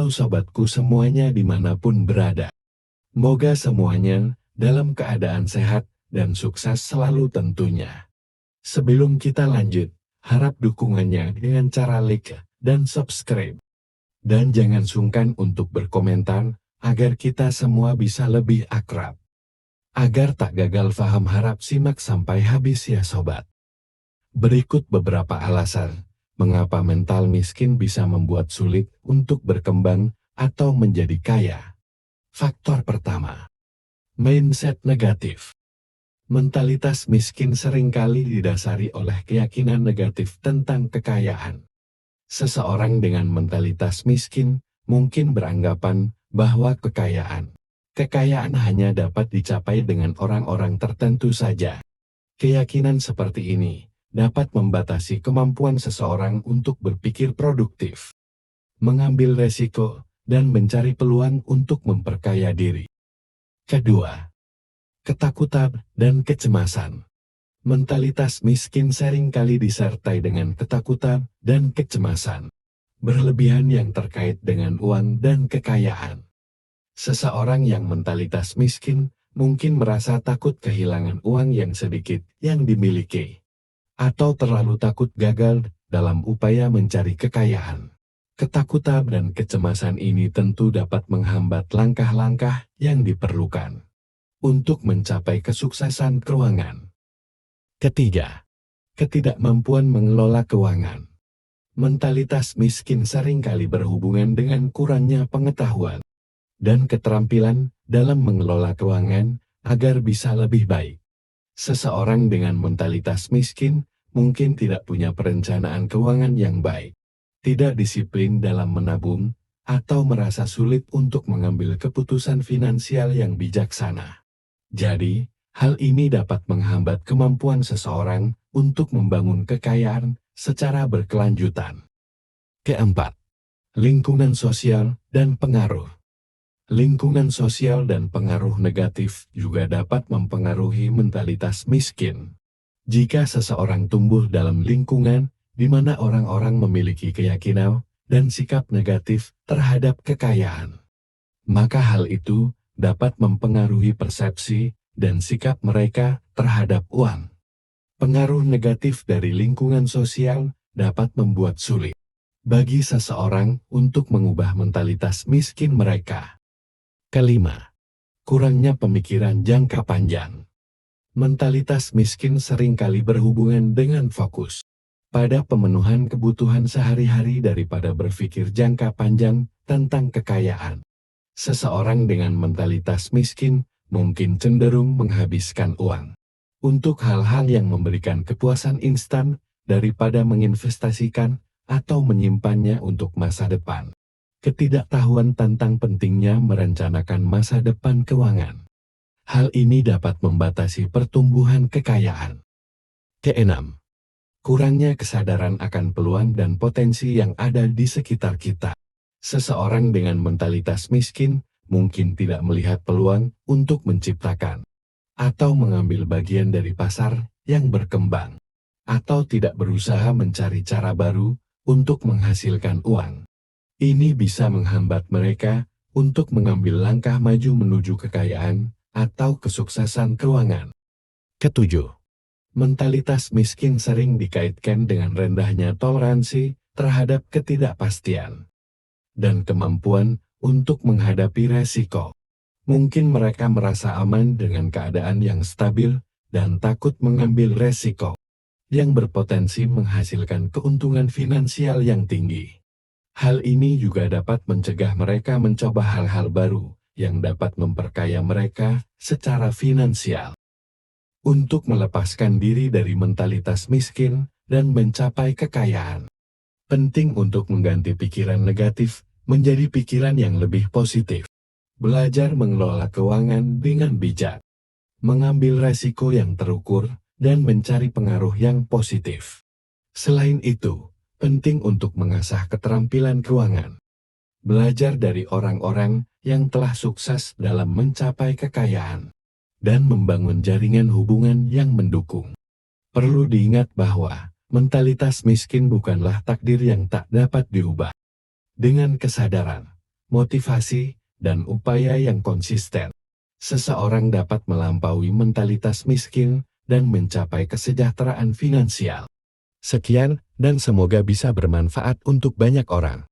Halo sobatku semuanya dimanapun berada. Moga semuanya dalam keadaan sehat dan sukses selalu tentunya. Sebelum kita lanjut, harap dukungannya dengan cara like dan subscribe. Dan jangan sungkan untuk berkomentar, agar kita semua bisa lebih akrab. Agar tak gagal paham, harap simak sampai habis ya sobat. Berikut beberapa alasan mengapa mental miskin bisa membuat sulit untuk berkembang atau menjadi kaya. Faktor pertama, mindset negatif. Mentalitas miskin seringkali didasari oleh keyakinan negatif tentang kekayaan. Seseorang dengan mentalitas miskin mungkin beranggapan bahwa kekayaan hanya dapat dicapai dengan orang-orang tertentu saja. Keyakinan seperti ini dapat membatasi kemampuan seseorang untuk berpikir produktif, mengambil resiko, dan mencari peluang untuk memperkaya diri. Kedua, ketakutan dan kecemasan. Mentalitas miskin seringkali disertai dengan ketakutan dan kecemasan berlebihan yang terkait dengan uang dan kekayaan. Seseorang yang mentalitas miskin mungkin merasa takut kehilangan uang yang sedikit yang dimiliki, atau terlalu takut gagal dalam upaya mencari kekayaan. Ketakutan dan kecemasan ini tentu dapat menghambat langkah-langkah yang diperlukan untuk mencapai kesuksesan keuangan. Ketiga, ketidakmampuan mengelola keuangan. Mentalitas miskin seringkali berhubungan dengan kurangnya pengetahuan dan keterampilan dalam mengelola keuangan agar bisa lebih baik. Seseorang dengan mentalitas miskin mungkin tidak punya perencanaan keuangan yang baik, tidak disiplin dalam menabung, atau merasa sulit untuk mengambil keputusan finansial yang bijaksana. Jadi, hal ini dapat menghambat kemampuan seseorang untuk membangun kekayaan secara berkelanjutan. Keempat, lingkungan sosial dan pengaruh. Lingkungan sosial dan pengaruh negatif juga dapat mempengaruhi mentalitas miskin. Jika seseorang tumbuh dalam lingkungan di mana orang-orang memiliki keyakinan dan sikap negatif terhadap kekayaan, maka hal itu dapat mempengaruhi persepsi dan sikap mereka terhadap uang. Pengaruh negatif dari lingkungan sosial dapat membuat sulit bagi seseorang untuk mengubah mentalitas miskin mereka. Kelima, kurangnya pemikiran jangka panjang. Mentalitas miskin seringkali berhubungan dengan fokus pada pemenuhan kebutuhan sehari-hari daripada berpikir jangka panjang tentang kekayaan. Seseorang dengan mentalitas miskin mungkin cenderung menghabiskan uang untuk hal-hal yang memberikan kepuasan instan daripada menginvestasikan atau menyimpannya untuk masa depan. Ketidaktahuan tentang pentingnya merencanakan masa depan keuangan. Hal ini dapat membatasi pertumbuhan kekayaan. Keenam, kurangnya kesadaran akan peluang dan potensi yang ada di sekitar kita. Seseorang dengan mentalitas miskin mungkin tidak melihat peluang untuk menciptakan atau mengambil bagian dari pasar yang berkembang, atau tidak berusaha mencari cara baru untuk menghasilkan uang. Ini bisa menghambat mereka untuk mengambil langkah maju menuju kekayaan atau kesuksesan keuangan. Ketujuh, mentalitas miskin sering dikaitkan dengan rendahnya toleransi terhadap ketidakpastian dan kemampuan untuk menghadapi resiko. Mungkin mereka merasa aman dengan keadaan yang stabil dan takut mengambil resiko yang berpotensi menghasilkan keuntungan finansial yang tinggi. Hal ini juga dapat mencegah mereka mencoba hal-hal baru yang dapat memperkaya mereka secara finansial. Untuk melepaskan diri dari mentalitas miskin dan mencapai kekayaan, penting untuk mengganti pikiran negatif menjadi pikiran yang lebih positif. Belajar mengelola keuangan dengan bijak, mengambil resiko yang terukur, dan mencari pengaruh yang positif. Selain itu, penting untuk mengasah keterampilan keuangan. Belajar dari orang-orang yang telah sukses dalam mencapai kekayaan, dan membangun jaringan hubungan yang mendukung. Perlu diingat bahwa mentalitas miskin bukanlah takdir yang tak dapat diubah. Dengan kesadaran, motivasi, dan upaya yang konsisten, seseorang dapat melampaui mentalitas miskin dan mencapai kesejahteraan finansial. Sekian, dan semoga bisa bermanfaat untuk banyak orang.